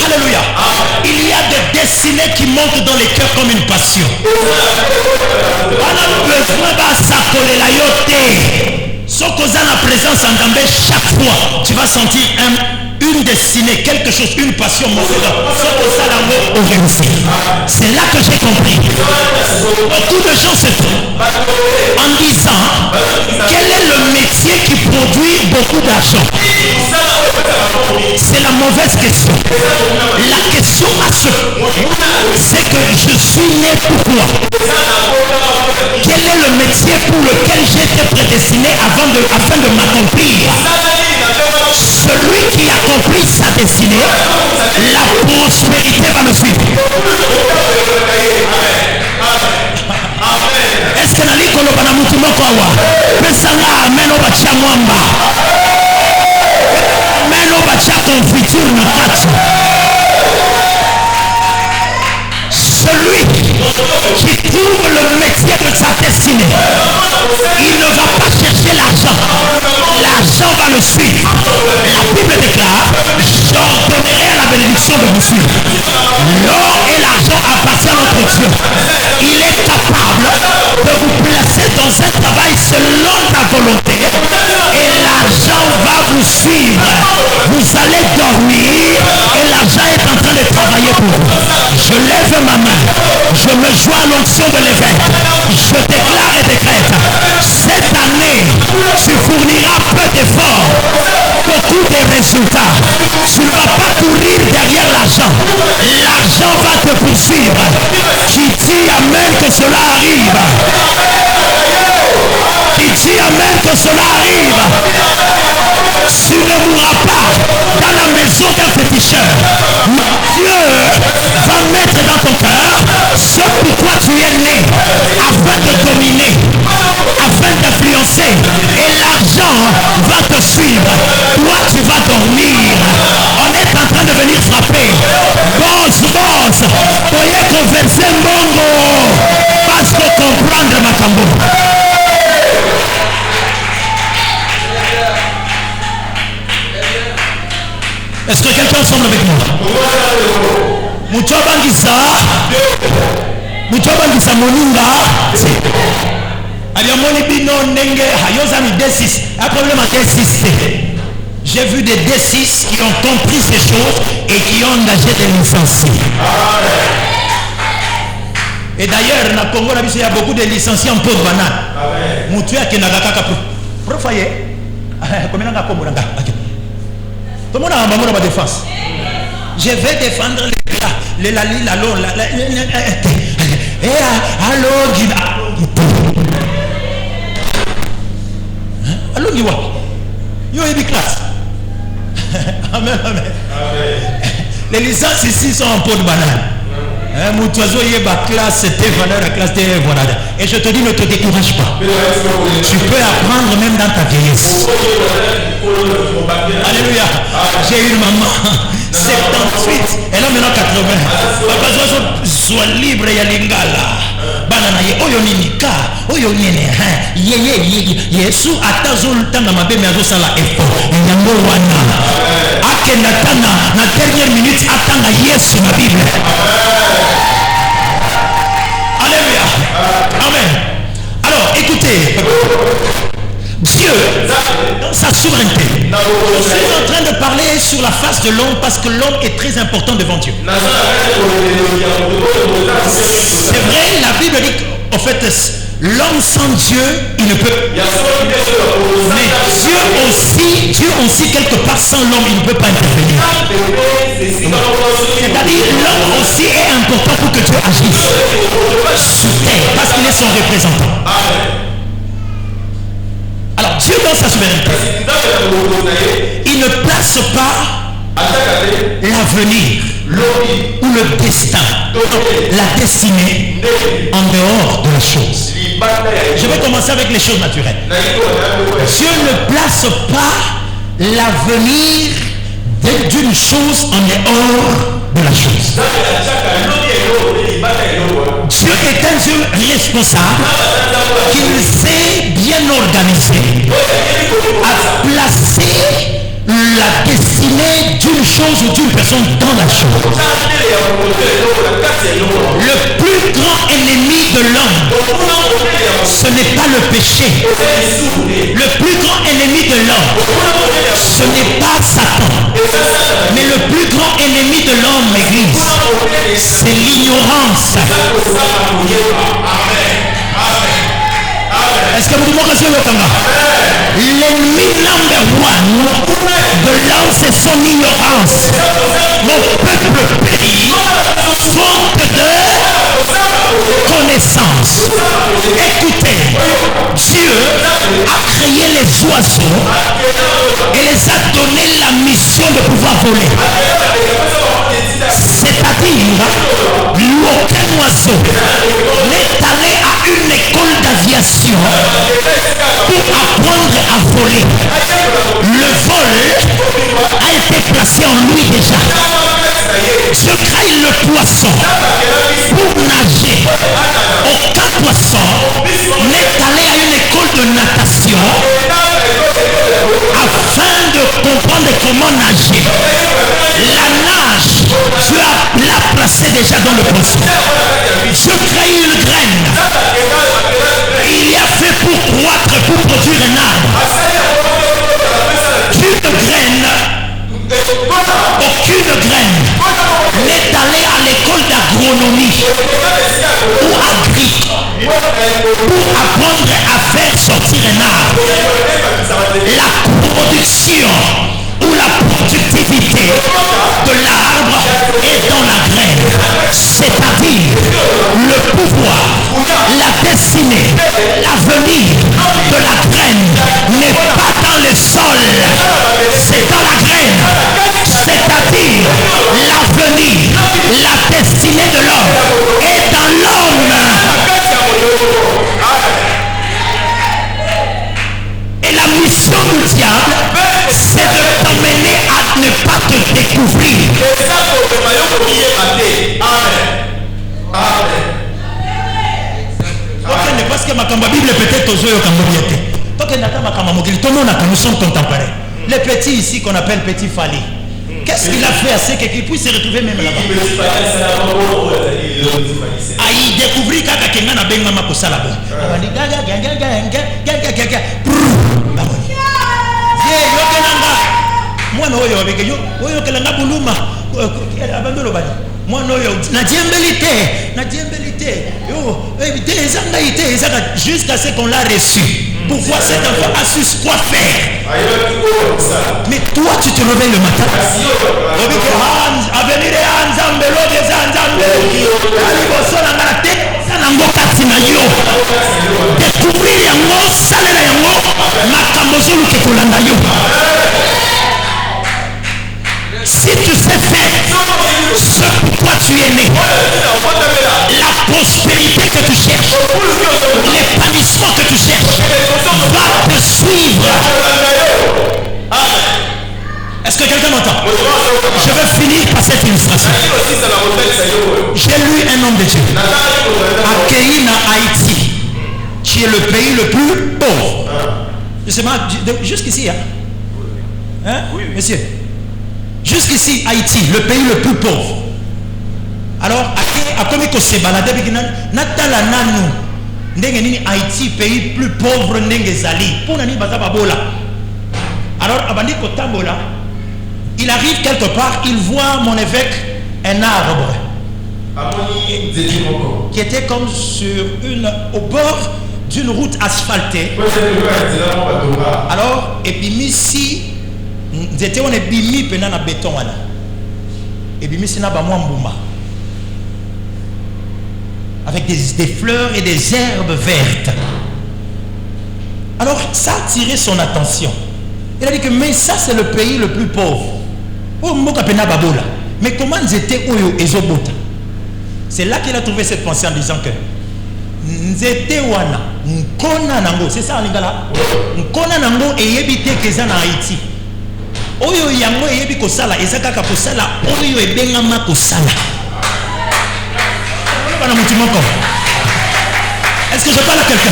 Alléluia. Il y a des destinées qui montent dans les cœurs comme une passion. On a besoin de s'accoler la yoté. Sauf qu'on a la présence en Dambé, chaque fois, tu vas sentir une destinée, quelque chose, une passion monter dans. Sauf qu'on a l'amour au réussi. C'est là que j'ai compris. Beaucoup de gens se trouvent en disant quel est le métier qui produit beaucoup d'argent. C'est la mauvaise question. La question à ce c'est que je suis né pourquoi? Quel est le métier pour lequel j'ai été prédestiné afin de m'accomplir? Celui qui accomplit sa destinée, la prospérité va le suivre. Est-ce que nali koloba na mutu moko awa? Pesanga amen obatia mwamba. Amen obatia confiture na kati. Celui qui trouve le métier de sa destinée, il ne va pas chercher l'argent. L'argent va le suivre. La Bible déclare, j'ordonnerai à la bénédiction de vous suivre. L'or et l'argent appartiennent à notre Dieu. Il est capable de vous placer dans un travail selon ta volonté et l'argent va vous suivre. Vous allez dormir et l'argent est en train de travailler pour vous. Je lève ma main. Je me joins à l'onction de l'évêque. Je déclare et décrète. Cette année, tu fourniras peu d'efforts, beaucoup de résultats. Tu ne vas pas courir derrière l'argent. L'argent va te poursuivre. Qui dit amen que cela arrive? Qui dit amen que cela arrive? Tu ne mourras pas dans la maison d'un féticheur. Dieu va mettre dans ton cœur ce pourquoi tu es né, afin de dominer, afin d'influencer. Et l'argent va te suivre. Toi, tu vas dormir. On est en train de venir frapper. Boss, voyez converser Mongo. Parce que comprendre ma tambour. Est-ce que quelqu'un semble avec moi? Muchobangisa Moninga. J'ai vu des D6 qui ont compris ces choses et qui ont engagé des licenciés. Et d'ailleurs, dans le Congo, il y a beaucoup de licenciés en pot de banane. Moutuya qui n'a pas pro foyer. Combien de combo là? Tout le monde a un défense. Je vais défendre les lali, la lon, la allô, allô, Giwa. Yo, il classe. Amen, amen. Les licences ici sont en pot de banane. Moutouazo y est ma classe, c'était valeur la classe des voilà. Et je te dis, ne te décourage pas. Tu peux apprendre même dans ta vieillesse. Alléluia. J'ai une maman 78, elle a maintenant 80. Papa soit libre ya lingala. Banana ye oyo ninika, oyo nene Yesu atazol tanga mabeme azosala effort. Yango wana. Akenda tanga na dernière minute atanga Yesu na Bible. Alléluia. Amen. Alors, écoutez. Dieu, dans sa souveraineté, je suis en train de parler sur la face de l'homme parce que l'homme est très important devant Dieu. C'est vrai, la Bible dit qu'en fait, l'homme sans Dieu, il ne peut. Mais Dieu aussi quelque part sans l'homme, il ne peut pas intervenir. C'est-à-dire, l'homme aussi est important pour que Dieu agisse sur terre parce qu'il est son représentant. Alors Dieu dans sa souveraineté, il ne place pas l'avenir ou le destin, la destinée en dehors de la chose. Je vais commencer avec les choses naturelles. Dieu ne place pas l'avenir d'une chose en dehors de la chose. Dieu est un Dieu responsable qui sait bien organiser à placer la destinée d'une chose ou d'une personne dans la chose. Le plus grand ennemi de l'homme, ce n'est pas le péché. Le plus grand ennemi de l'homme, ce n'est pas Satan. Mais le plus grand ennemi de l'homme, l'église, c'est l'ignorance. Est-ce que vous dites l'ennemi number one de l'homme, c'est son ignorance. Mon peuple périt faute de connaissance. Écoutez, Dieu a créé les oiseaux et les a donné la mission de pouvoir voler. C'est-à-dire, aucun oiseau n'est allé à une école d'aviation pour apprendre à voler. Le vol a été placé en lui déjà. Je crée le poisson pour nager. Aucun poisson n'est allé à une école de natation afin de comprendre comment nager. La nage, Dieu l'a placé déjà dans le poisson. Je crée une graine. Il y a fait pour croître, pour produire un arbre. Aucune graine n'est allée à l'école d'agronomie ou agrique pour apprendre à faire sortir un arbre. La production ou la productivité de l'arbre est dans la graine. C'est-à-dire le pouvoir, la destinée, l'avenir de la graine n'est pas dans le sol, c'est dans la graine. C'est-à-dire l'avenir, la destinée de l'homme est dans l'homme. Et la mission du diable, c'est de t'emmener à ne pas te découvrir. Parce que ma Bible peut-être aux yeux nous sommes contemporains. Les petits ici qu'on appelle petits Fali. Qu'est-ce qu'il a fait à ce qu'il puisse se retrouver même là-bas? Aïe, découvrir kaka kenga na benga makosala bo. Abandi gaga mwana oyo avec yo oyo kelanga buluma abandolo bani mwana oyo na diembelité yo éviter ezanga ité ezanga jusqu'à ce qu'on l'a reçu. Pourquoi cet enfant a su quoi faire? Mais toi tu te réveilles le matin avenir Nzambelo des Nzambelo alibosola ngala te sanango katina yo découvrir yango salela yango makambo zoluke kolanda yo. Si tu sais faire ce pourquoi tu es né, la prospérité que tu cherches, l'épanouissement que tu cherches, va te suivre. Est-ce que quelqu'un m'entend? Je vais finir par cette illustration. J'ai lu un homme de Dieu. Akeïna, Haïti, qui est le pays le plus pauvre. Jusqu'ici, hein? Oui, monsieur. Jusqu'ici, Haïti, le pays le plus pauvre. Alors, à combien que c'est baladé, Natala Nanou, Ndengeni Haïti, pays plus pauvre, Ndengezali, pour Nani Bazababola. Alors, Abandi Kotambola, il arrive quelque part, il voit mon évêque, un arbre qui était comme au bord d'une route asphaltée. Alors, et puis ici, Zété on est bimi pendant na béton wana. Et bimi c'est na ba mwambuma. Avec des fleurs et des herbes vertes. Alors ça a attiré son attention. Il a dit que mais ça c'est le pays le plus pauvre. Oh mboka pena babola. Mais comment Zété oyo ezobota? C'est là qu'il a trouvé cette pensée en disant que Nzete wana nkona nango, c'est ça lingala. Nkona nango eyebite keza na Haïti. Oyo yango eyebi kosala ezakaka kosala oyo ebengama kosala. Est-ce que je parle à quelqu'un?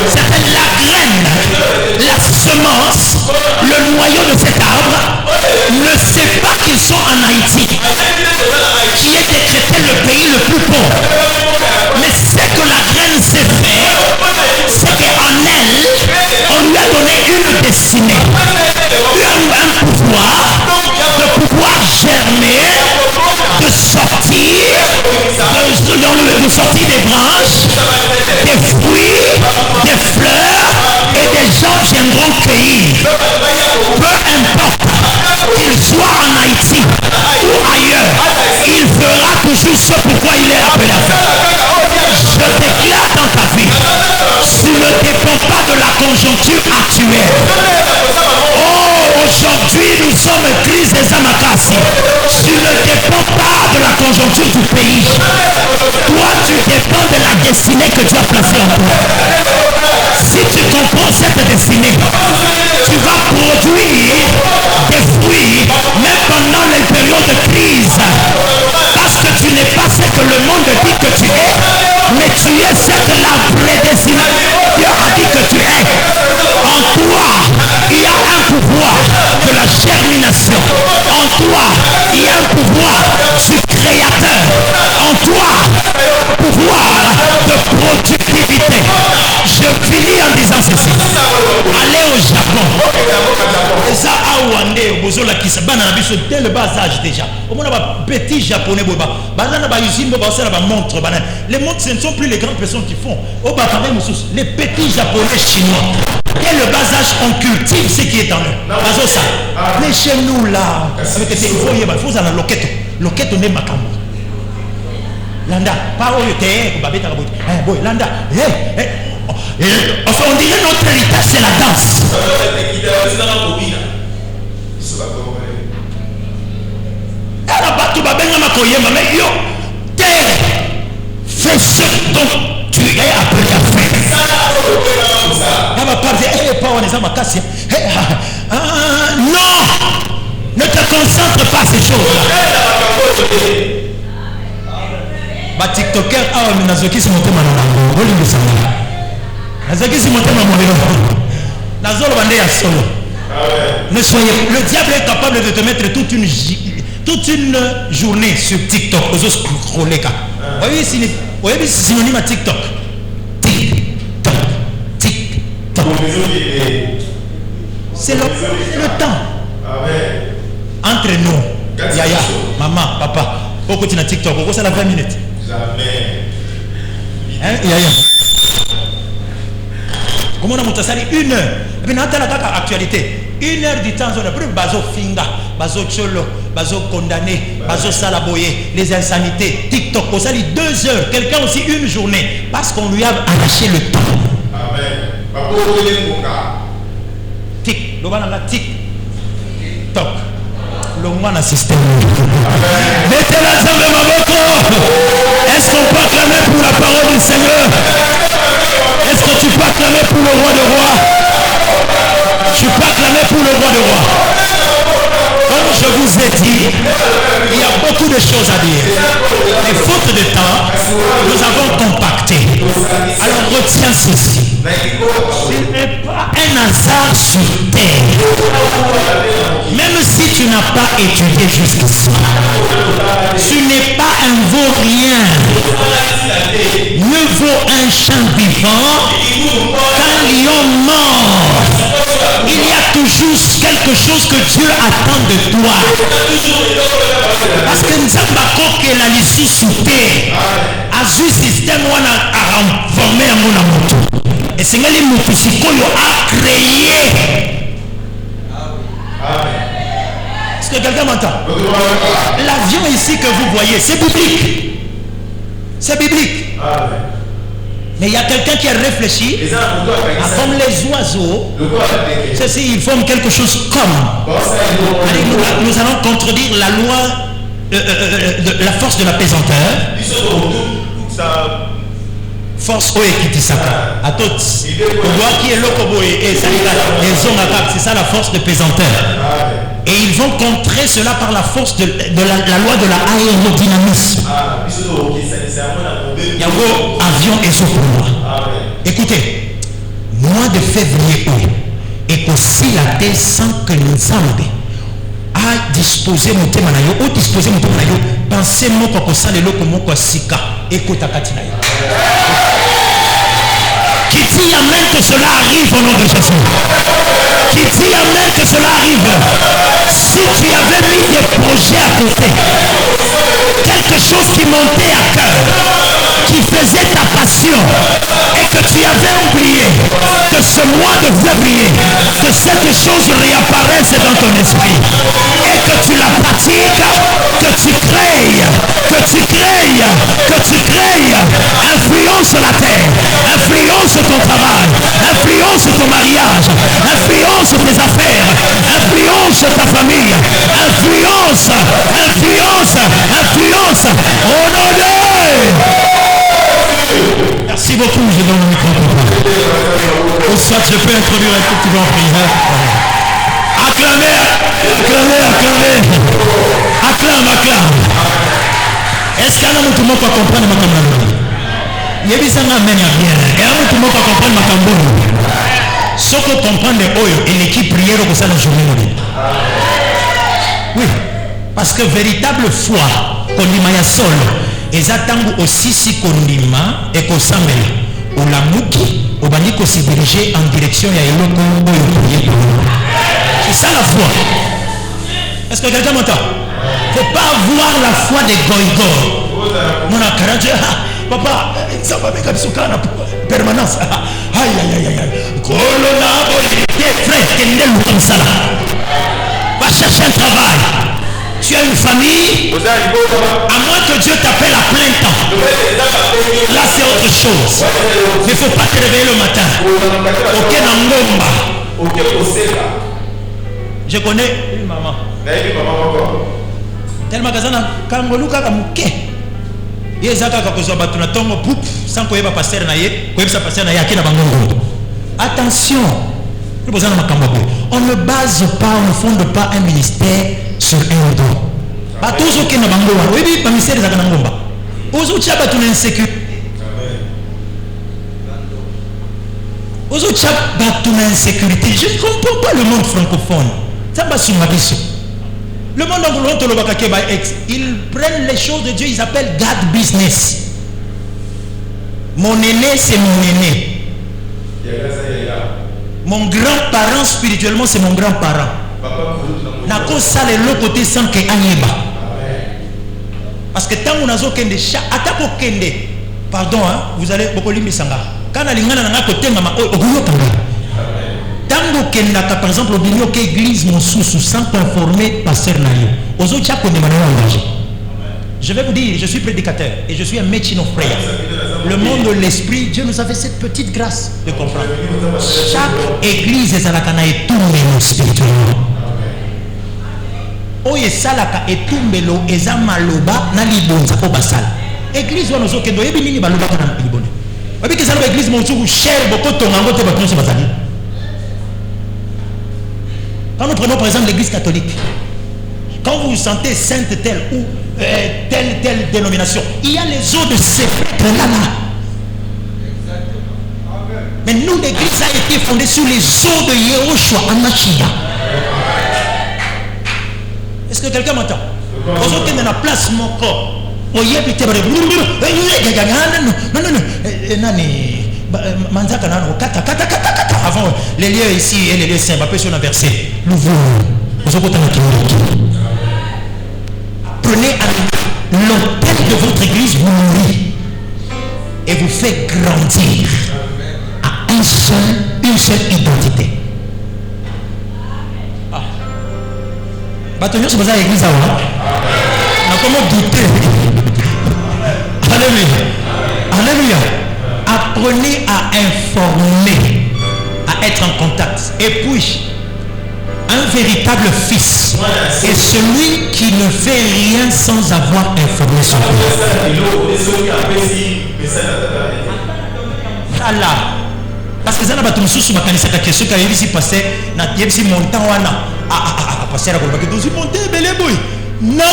C'est la graine, la semence, le noyau de cet arbre ne sait pas qu'ils sont en Haïti, qui est décrété le pays le plus pauvre. Mais ce que la graine sait faire, c'est qu'en elle, on lui a donné une destinée, un pouvoir, de pouvoir germer, de sortir, de sortir des branches, des fruits, des fleurs, et des gens viendront cueillir. Peu importe qu'il soit en Haïti ou ailleurs, il fera toujours ce pourquoi il est appelé à faire. Je déclare dans ta vie, tu ne dépends pas de la conjoncture actuelle. Oh, aujourd'hui nous sommes crise des Amakassi. Tu ne dépends pas de la conjoncture du pays. Toi, tu dépends de la destinée que tu as placée en toi. Si tu comprends cette destinée, tu vas produire des fruits même pendant les périodes de crise. Parce que tu n'es pas ce que le monde dit que tu es, mais tu es ce que la prédestination Dieu a dit que tu es. En toi, il y a un pouvoir de la germination. En toi, il y a un pouvoir du créateur. En toi, pouvoir de productivité. Je finis en disant ceci. Allez au Japon. Et ça, dès le bas âge déjà. On a petit japonais. Les montres, ce ne sont plus les grandes personnes qui font. Les petits japonais chinois. Dès le bas âge, on cultive ce qui est en eux. Mais chez nous là, il faut aller à l'oketo. L'oketo n'est pas comme Landa, pas où tu es, Landa, enfin, on dirait notre héritage, c'est la danse. Fais ce dont tu es appelé à faire. Non, ne te concentre pas ces choses-là. Ba TikToker a nazoki si motema na nango olingo sana nazoki si motema molelo nazolo bande ya solo Ne soyez. Le diable est capable de te mettre toute une journée sur TikTok. Vous scroller. Voyez synonyme à TikTok. TikTok. C'est le temps. Entre nous, Yaya, maman, papa, au côté de TikTok, pourquoi ça la 20 minutes? Jamais. Hein, Yaya? Comment on a monté ça? 1 heure. Et puis, on a la actualité. 1 heure du temps, on a pris bazo finga, bazo cholo, bazo condamné, bazo salaboye, les insanités. TikTok, on s'est dit 2 heures. Quelqu'un aussi 1 journée. Parce qu'on lui a arraché le temps. Amen. Tic, le voilà tic, toc. Le moine système. Mettez la jambe de ma voix. Est-ce qu'on peut acclamer pour la parole du Seigneur? Est-ce que tu peux acclamer pour le roi de rois? Tu peux acclamer pour le roi de rois. Comme je vous ai dit, il y a beaucoup de choses à dire. Mais faute de temps, nous avons compacté. Alors retiens ceci. Ce n'est pas un hasard sur terre. Même si tu n'as pas étudié jusqu'ici, tu n'es pas un vaurien. Mieux vaut un chien vivant qu'un lion mort. Il y a toujours quelque chose que Dieu attend de toi. Parce que nous avons que la liste sous terre. A ce système on a formé un monde. Et c'est que les moutoussicos a créé. Est-ce que quelqu'un m'entend? L'avion ici que vous voyez, c'est biblique. C'est biblique. Mais il y a quelqu'un qui a réfléchi. Comme les oiseaux, ceci, ils forment quelque chose comme. Allez, nous allons contredire la loi de la force de la pesanteur. Force Oekitisaka. À tous. C'est ça la force de pesanteur. Et ils vont contrer cela par la force de la loi de l'aérodynamisme. Il y a un avion et pour moi. Écoutez, mois de février, et qu'aussi la terre sans que nous sommes a disposé mon thème ou disposé mon thème pensez moi quoi ça les locaux moi quoi sika écoute à katina qui dit amen que cela arrive au nom de Jésus, qui dit amen que cela arrive. Si tu avais mis des projets à côté, quelque chose qui montait à cœur, qui faisait ta passion, et que tu avais oublié, que ce mois de février, que cette chose réapparaisse dans ton esprit, et que tu la pratiques, que tu crées, influence la terre, influence ton travail, influence ton mariage, influence tes affaires, influence ta famille, influence, au nom de... Merci beaucoup, je donne le micro. Ou soit je peux introduire un tout petit peu en prière. Acclamez. Acclame. Est-ce qu'un homme tout le monde peut comprendre ma campagne? Il y a bien un bien. Et un homme tout le monde peut comprendre ma campagne. Ce que comprendre et l'équipe prière au sein de la journée. Oui, parce que véritable foi, qu'on dit maya sol, et attendent aussi si qu'on dit ma et qu'on s'amène au la mouki, au bandi qu'on s'est dirigé en direction et à l'autre. C'est ça la foi. Est-ce que quelqu'un m'entend? Il ne faut pas avoir la foi des goïgos. Mon akaraje, papa, ça va avec un permanence. Aïe. Colonna, frère, comme ça là. Va chercher un travail. Tu as une famille, à moins que Dieu t'appelle à plein temps. Là c'est autre chose. Mais il ne faut pas te réveiller le matin. Je connais une maman. Tellement que ça n'a pas de attention, on ne base pas, on ne fonde pas un ministère sur un don. Pas toujours qui n'a pas de oui, pas ministère des Aganangomba. Aujourd'hui, tu as une insécurité. Aux autres chats battent une insécurité. Je ne comprends pas le monde francophone. Ça va sur ma vision. Le monde anglophone, ils prennent les choses de Dieu, ils appellent God business. Mon aîné, c'est mon aîné. Mon grand-parent spirituellement, c'est mon grand-parent. Nako sale le côté sans que anyeba. Parce que tant on a kende chat, atako kende. Pardon, hein, vous allez beaucoup limisanga. Quand alingana na côté mama okuyo kanga. Tango kendaka par exemple au milieu que église mon sous sans conformer pasteur nayo. Ozo cha konde manana engagé. Je vais vous dire, je suis prédicateur et je suis un médecin of prayer. Le monde de l'esprit, Dieu nous avait cette petite grâce de comprendre. Chaque église est à la cana et tout le spirituellement. Oye salaka etumbelo eza maloba na libonza ko basala. Église wana zo kendo yebi nini baloba kana libonza. Obi kesala ba église montuku cher bokoto ngango te batonse bazali. Quand nous prenons par exemple l'église catholique, quand vous vous sentez sainte telle ou telle dénomination, il y a les eaux de ces prêtres-là. Mais nous, l'église a été fondée sur les eaux de Yehoshua Amachia. Est-ce que quelqu'un m'entend? Aujourd'hui, on a place mon corps. Avant les lieux ici et les lieux saints, on a versé. Prenez l'autel de votre église, vous nourrit et vous fait grandir à une seule identité. Bâtonnier, c'est pas ça l'église avant. Comment douter? Alléluia. Alléluia. Apprenez à informer, à être en contact. Et puis, un véritable fils est celui qui ne fait rien sans avoir informé son père. Allah. Parce que ça n'a pas tout le sous ma canisse à question car il s'est passé n'a pas si montant wana à passer la colombe qui doit monter belé boy. Non.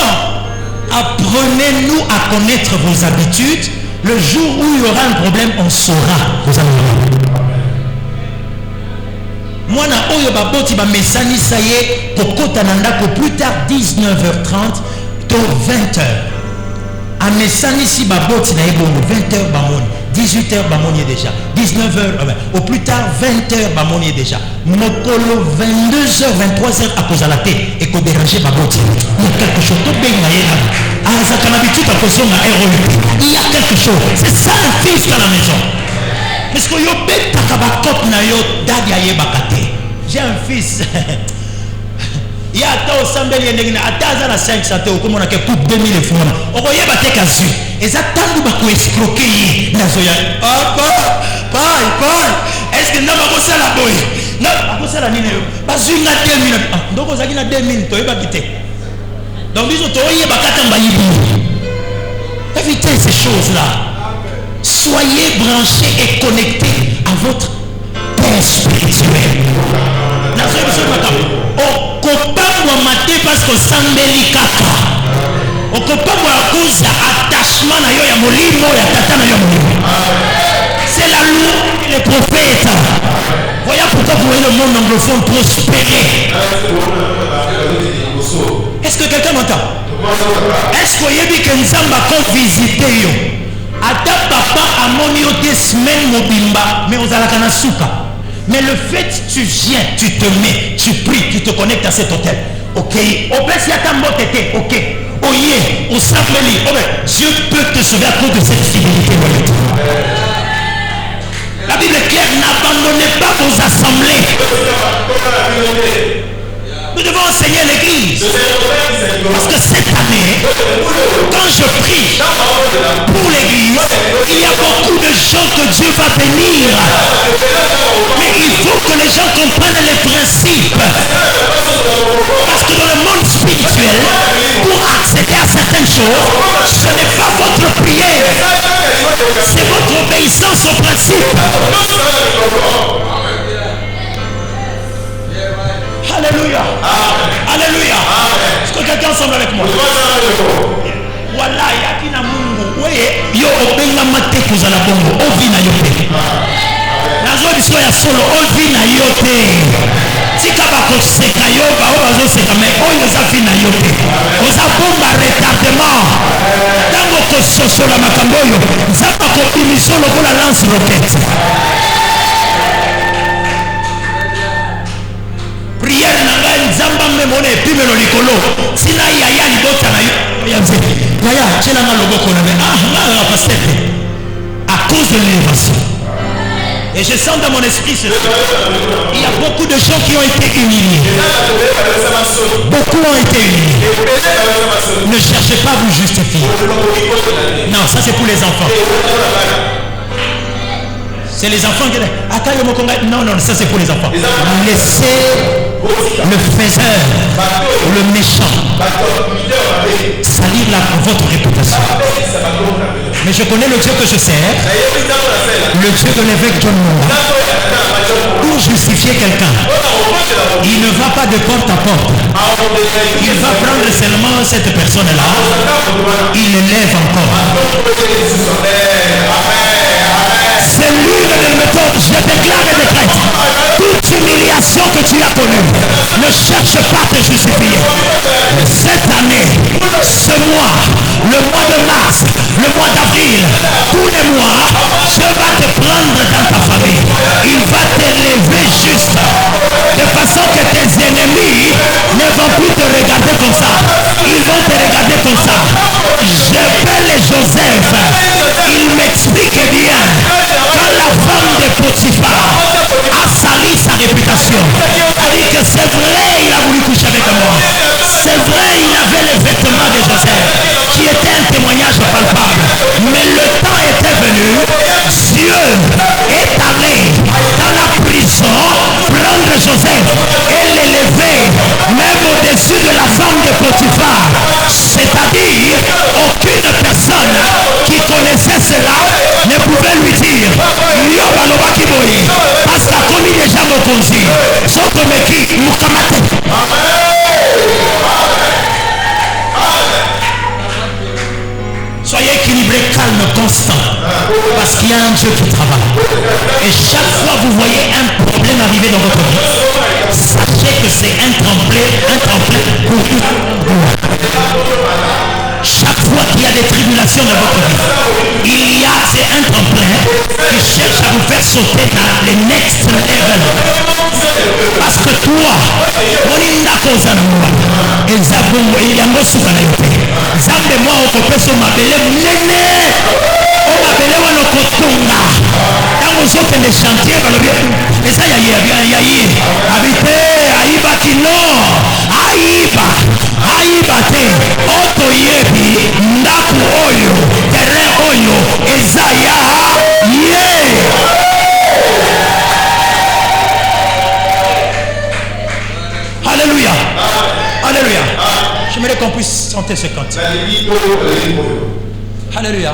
Apprenez-nous à connaître vos habitudes. Le jour où il y aura un problème, on saura. Vous allez voir. Moi, na oyo baboti ba mesani ça y est, kokota nandako plus tard 19h30 to 20h. A mesani si baboti na ebono 20h bamoni, 18h bamoni déjà, 19h au plus tard 20h bamoni déjà. Mokolo 22h 23h à cause à la tête et ko déranger baboti. Il y a quelque chose de bien là. Ah ça quand habitude à cause na héroïque. Il y a quelque chose. C'est ça le fils dans la maison. Parce que yo bête takabakot na yo dadi aye bakate. J'ai un fils. Il y a ta sambeli ndengina ataza na 500 te comme on a que coupe 2000 francs. Okoye bate kazu. Et ça tangu ba ko escroquer na zoya. Ah pai. Est-ce que ndaba ko sala boy? Na ko sala nini yo? Bazunga 2000. Ndoko zaki na 2000 to yeba kite. Donc biso to oye bakata mbayibi. Évitez ces choses-là. Soyez branchés et connectés à votre Père spirituel. Au kopamwa maté parce que sambeli kaka. Au kopamwa cause attachement na yo ya molimo ya tata na yo molimo. C'est la loi des prophètes. Voilà pourquoi vous voyez le monde anglophone prospérer. Est-ce que quelqu'un m'entend? Est-ce que vous avez dit que nous avons visité yo? Ata papa a moni des semaines mobimba, mais aux alakana souka. Mais le fait tu viens, tu te mets, tu pries, tu te connectes à cet hôtel. Ok. Au plus il y a ta motete. Ok. Oye, au samedi. Dieu peut te sauver à cause de cette fidélité. La Bible est claire, n'abandonnez pas vos assemblées. Nous devons enseigner l'église. Parce que cette année, quand je prie pour l'église, il y a beaucoup de gens que Dieu va bénir. Mais il faut que les gens comprennent les principes. Parce que dans le monde spirituel, pour accéder à certaines choses, ce n'est pas votre prière. C'est votre obéissance au principe. Alléluia. Alléluia. Est-ce que quelqu'un semble avec moi? Voilà, il y a qui n'a mungu. Oui, yo obenga mate kuzala bongo. Ovina yope. Nazo biso ya solo ovi na yo te tika bakoseka yo bao bazoseka me oyo eza vi na yo te oza bomba retardement ntango kososola makambo oyo nzambe akobimisa lokola lance roquette. Prière na ngai nzamba memona epimelo likolo tina yaya libota na yo ya nzete yaya tielanga loboko na me nga pasteur à cause de l'élévation. Et je sens dans mon esprit il y a beaucoup de gens qui ont été humiliés. Beaucoup ont été humiliés. Ne cherchez pas à vous justifier. Non, ça c'est pour les enfants. C'est les enfants qui disent non, non, ça c'est pour les enfants. Laissez le faiseur ou le méchant salir votre réputation. Mais je connais le Dieu que je sers, le Dieu de l'évêque John Moore. Pour justifier quelqu'un, il ne va pas de porte à porte. Il va prendre seulement cette personne-là, il l'élève encore. C'est l'une des méthodes, je déclare et décrète. Toute humiliation que tu as connue, ne cherche pas à te justifier. Cette année, ce mois, le mois de mars, le mois d'avril, tous les mois, Dieu va te prendre dans ta famille. Il va t'élever juste. De façon que tes ennemis ne vont plus te regarder comme ça. Ils vont te regarder comme ça. J'appelle Joseph. Il m'explique bien. Quand la femme de Potiphar a sali sa réputation, a dit que c'est vrai, il a voulu coucher avec moi. C'est vrai, il avait les vêtements de Joseph, qui était un témoignage palpable. Mais le temps était venu, Dieu est allé dans la prison prendre Joseph et l'élever, même au-dessus de la femme de Potiphar. C'est-à-dire, aucune personne qui connaissait cela ne pouvait lui dire parce qu'à comme il est déjà mokonzi sokomeki mukamate. Soyez équilibré, calme, constant, parce qu'il y a un Dieu qui travaille. Et chaque fois que vous voyez un problème arriver dans votre vie, sachez que c'est un tremplin pour tout. Chaque fois qu'il y a des tribulations dans votre vie, c'est un tremplin qui cherche à vous faire sauter dans les next level. Parce que toi, moninda koza na mwa ezabongo yango suka na yote zambe mwa okopeso mabele munene o mabele wana kotonga tango zokende chantier balobi eza yayi habite ayiba kino ayiba te oto yebi ndaku oyo terrain oyo eza ya ye. Alléluia. Alléluia. J'aimerais qu'on puisse chanter ce cantique. Alléluia.